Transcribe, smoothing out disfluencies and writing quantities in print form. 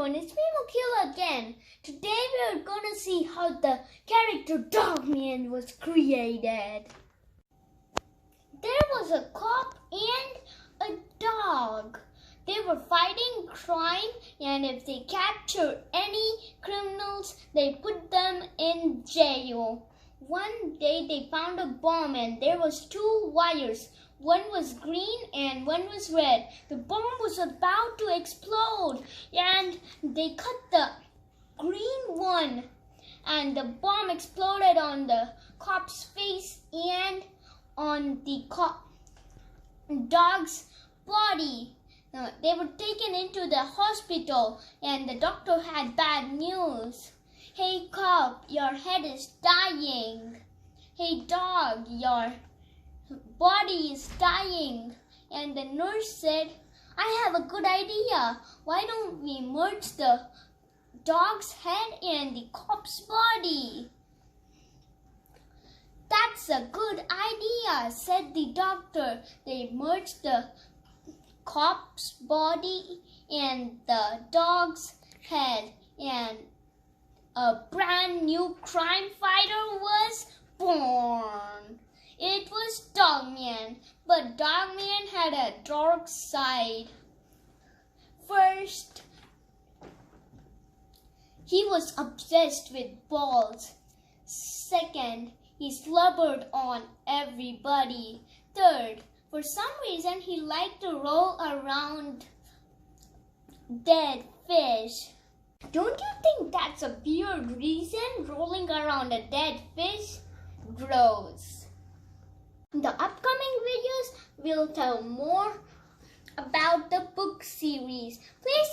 everyone, it's me Mukil again. Today we are gonna see how the character Dogman was created. There was a cop and a dog. They were fighting crime, and if they captured any criminals, they put them in jail. One day they found a bomb and there was two wires. One was green and one was red. The bomb was about to explode and they cut the green one and the bomb exploded on the cop's face and on the dog's body. They were taken into the hospital and the doctor had bad news. Hey cop, your head is dying. Hey dog, your body is dying. And the nurse said, I have a good idea. Why don't we merge the dog's head and the cop's body? That's a good idea, said the doctor. They merged the cop's body and the dog's head, and a brand new crime fighter was born. It was Dogman, but Dogman had a dark side. First, he was obsessed with balls. Second, he slobbered on everybody. Third, for some reason he liked to roll around dead fish. Don't you think that's a weird reason, rolling around a dead fish? Gross. In the upcoming videos, we'll tell more about the book series. Please